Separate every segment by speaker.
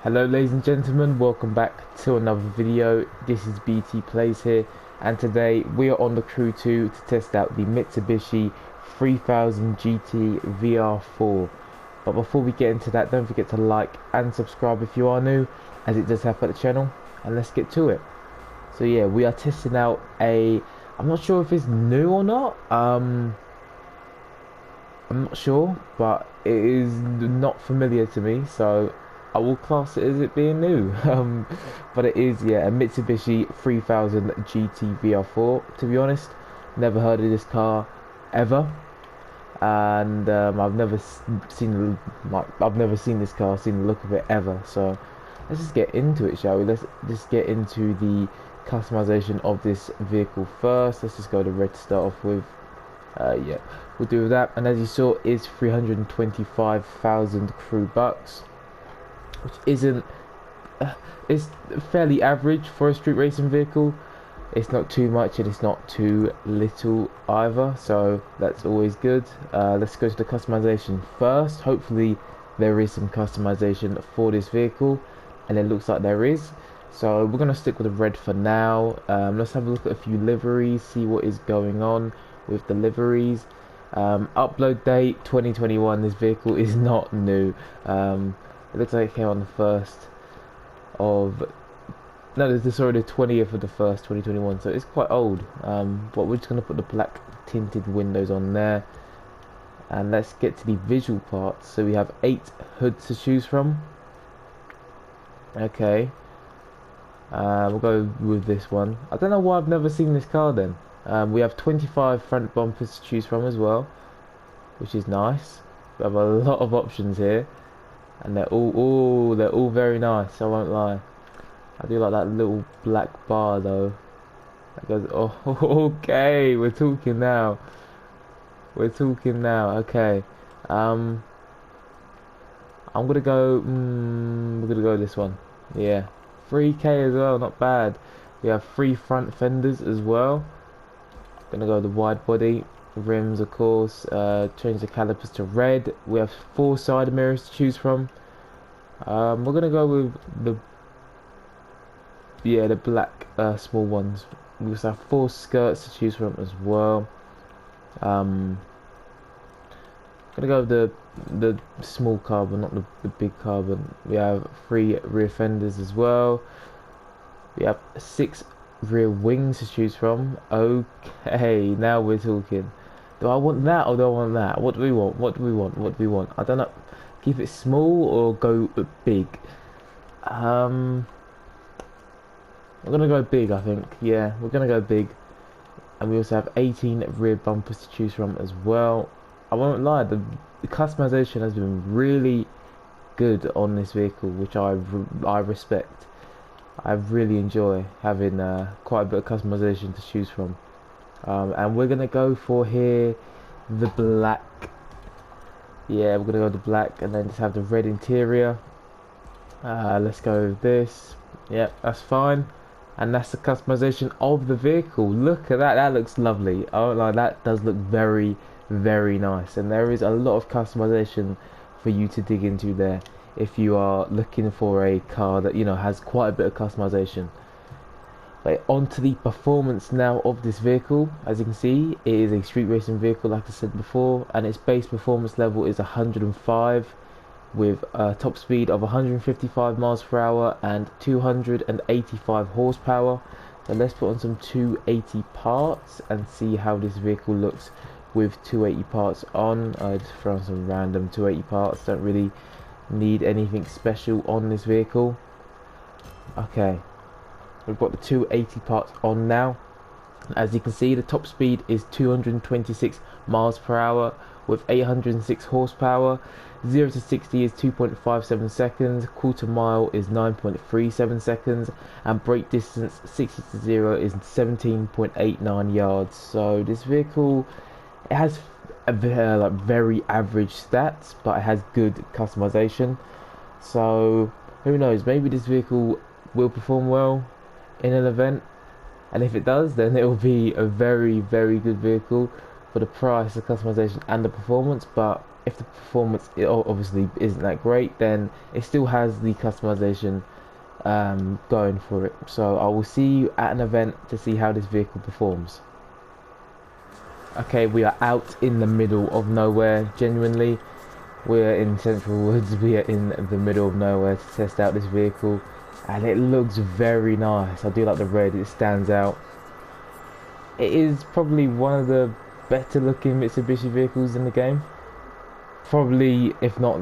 Speaker 1: Hello ladies and gentlemen, welcome back to another video. This is BT Plays here, and today we are on the crew 2 to test out the Mitsubishi 3000 GT VR4. But before we get into that, don't forget to like and subscribe if you are new, as it does help out the channel, and let's get to it. So yeah, we are testing out I'm not sure if it's new or not. I'm not sure, but it is not familiar to me, so I will class it as it being new. But it is, yeah, a Mitsubishi 3000 GT VR4. To be honest, never heard of this car ever, and I've never seen this car, seen the look of it ever. So let's just get into it, shall we? Let's just get into the customization of this vehicle first. Let's just go to red to start off with. Yeah, we'll do that. And as you saw, is 325,000 crew bucks, which isn't it's fairly average for a street racing vehicle. It's not too much and it's not too little either, so that's always good. Let's go to the customization first. Hopefully there is some customization for this vehicle, and it looks like there is, so we're going to stick with the red for now. Let's have a look at a few liveries, see what is going on with the liveries. Upload date 2021. This vehicle is not new. It looks like it came on the 1st of no, this is already the 20th of the 1st 2021, so it's quite old. But we're just going to put the black tinted windows on there, and let's get to the visual parts. So we have 8 hoods to choose from. Okay, we'll go with this one. I don't know why I've never seen this car then. We have 25 front bumpers to choose from as well, which is nice. We have a lot of options here, and they're all very nice, I won't lie. I do like that little black bar though. That goes, oh, okay, we're talking now. Okay. I'm gonna go, we're gonna go this one. Yeah, 3K as well, not bad. We have 3 front fenders as well. Gonna go the wide body rims, of course. Change the calipers to red. We have 4 side mirrors to choose from. We're gonna go with the black small ones. We also have 4 skirts to choose from as well. Gonna go with the small carbon, not the big carbon. We have 3 rear fenders as well. We have 6 rear wings to choose from. Okay, now we're talking. Do I want that or do I want that? What do we want? I don't know. Keep it small or go big? I'm gonna go big, I think. Yeah, we're gonna go big. And we also have 18 rear bumpers to choose from as well. I won't lie, the customization has been really good on this vehicle, which I respect. I really enjoy having quite a bit of customization to choose from. And we're gonna go for here the black. Yeah, we're gonna go with the black, and then just have the red interior. Let's go with this. Yep, that's fine. And that's the customization of the vehicle. Look at that, that looks lovely. Oh, like that does look very, very nice. And there is a lot of customization for you to dig into there if you are looking for a car that, you know, has quite a bit of customization. Like, onto the performance now of this vehicle. As you can see, it is a street racing vehicle, like I said before, and its base performance level is 105, with a top speed of 155 miles per hour and 285 horsepower. So let's put on some 280 parts and see how this vehicle looks with 280 parts on. Just throw on some random 280 parts. Don't really need anything special on this vehicle. Okay, we've got the 280 parts on now. As you can see, the top speed is 226 miles per hour with 806 horsepower. 0 to 60 is 2.57 seconds, quarter mile is 9.37 seconds, and brake distance 60 to 0 is 17.89 yards. So this vehicle, it has like very average stats, but it has good customization. So who knows, maybe this vehicle will perform well in an event, and if it does, then it will be a very, very good vehicle for the price, the customization and the performance. But if the performance obviously isn't that great, then it still has the customization going for it. So I will see you at an event to see how this vehicle performs. Okay, we are out in the middle of nowhere. Genuinely, we're in Central Woods. We are in the middle of nowhere to test out this vehicle, and it looks very nice. I do like the red, it stands out. It is probably one of the better looking Mitsubishi vehicles in the game. Probably, if not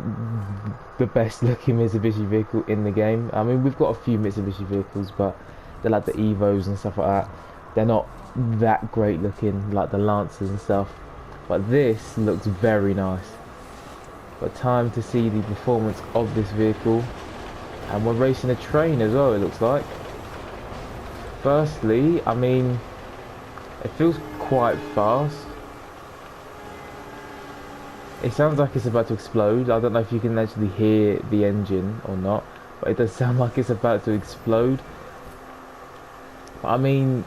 Speaker 1: the best looking Mitsubishi vehicle in the game. I mean, we've got a few Mitsubishi vehicles, but they're like the Evos and stuff like that. They're not that great looking, like the Lancers and stuff. But this looks very nice. But time to see the performance of this vehicle. And we're racing a train as well, it looks like. Firstly, I mean, it feels quite fast. It sounds like it's about to explode. I don't know if you can actually hear the engine or not, but it does sound like it's about to explode. But I mean,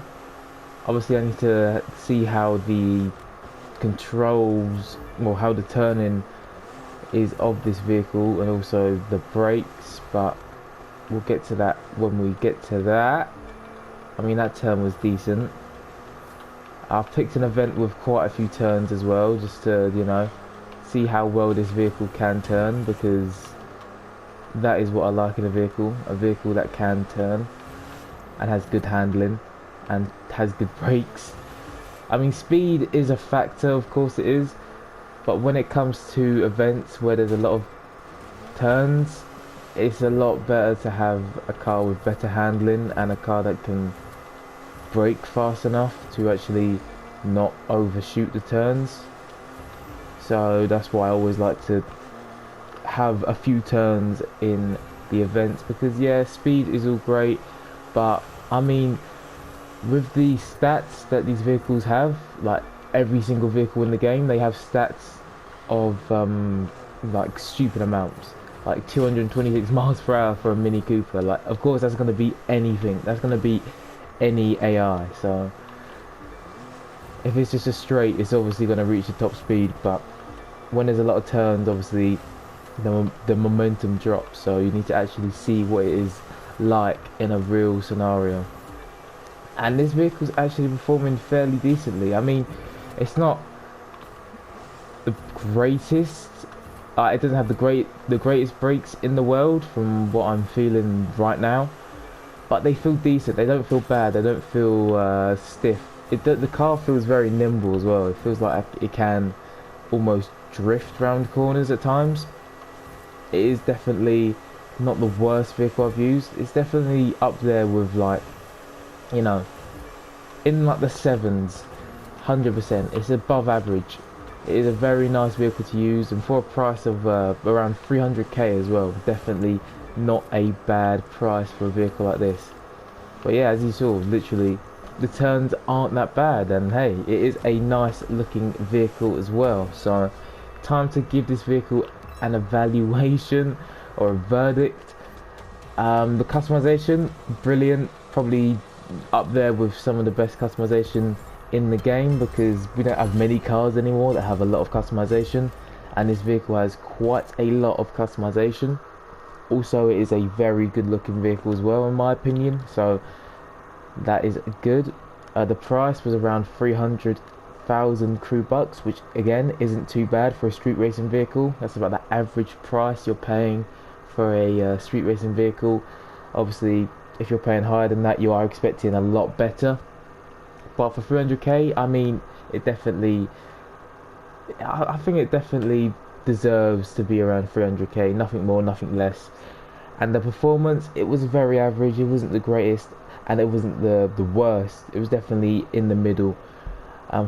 Speaker 1: obviously I need to see how the controls, or how the turning is of this vehicle, and also the brakes, but we'll get to that when we get to that. I mean, that turn was decent. I've picked an event with quite a few turns as well, just to, you know, see how well this vehicle can turn, because that is what I like in a vehicle that can turn and has good handling and has good brakes. I mean, speed is a factor, of course it is, but when it comes to events where there's a lot of turns, it's a lot better to have a car with better handling and a car that can brake fast enough to actually not overshoot the turns. So that's why I always like to have a few turns in the events, because yeah, speed is all great, but I mean, with the stats that these vehicles have, like every single vehicle in the game, they have stats of like stupid amounts, like 226 miles per hour for a Mini Cooper. Like, of course that's going to be anything, that's going to be any AI. So if it's just a straight, it's obviously going to reach the top speed, but when there's a lot of turns, obviously the momentum drops, so you need to actually see what it is like in a real scenario. And this vehicle's actually performing fairly decently. I mean, it's not the greatest, it doesn't have the greatest brakes in the world from what I'm feeling right now, but they feel decent. They don't feel bad, they don't feel stiff. The car feels very nimble as well. It feels like it can almost drift round corners at times. It is definitely not the worst vehicle I've used. It's definitely up there with, like, you know, in like the sevens, 100%. It's above average. It is a very nice vehicle to use, and for a price of around 300k as well, definitely not a bad price for a vehicle like this. But yeah, as you saw, literally the turns aren't that bad, and hey, it is a nice looking vehicle as well. So time to give this vehicle an evaluation or a verdict. The customization, brilliant, probably up there with some of the best customization in the game, because we don't have many cars anymore that have a lot of customization, and this vehicle has quite a lot of customization. Also, it is a very good looking vehicle as well, in my opinion, so that is good. The price was around 300,000 crew bucks, which again isn't too bad for a street racing vehicle. That's about the average price you're paying for a street racing vehicle. Obviously, if you're paying higher than that, you are expecting a lot better. But for 300k, I mean, it definitely, I think it definitely deserves to be around 300k, nothing more, nothing less. And the performance, it was very average. It wasn't the greatest, and it wasn't the worst. It was definitely in the middle.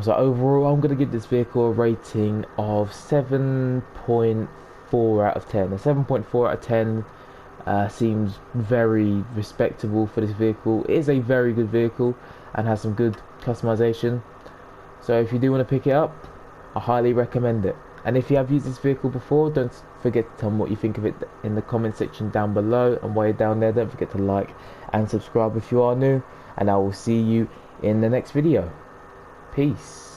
Speaker 1: So overall, I'm going to give this vehicle a rating of 7.4 out of 10. A 7.4 out of 10 seems very respectable for this vehicle. It is a very good vehicle and has some good customization. So if you do want to pick it up, I highly recommend it. And if you have used this vehicle before, don't forget to tell me what you think of it in the comment section down below. And while you're down there, don't forget to like and subscribe if you are new. And I will see you in the next video. Peace.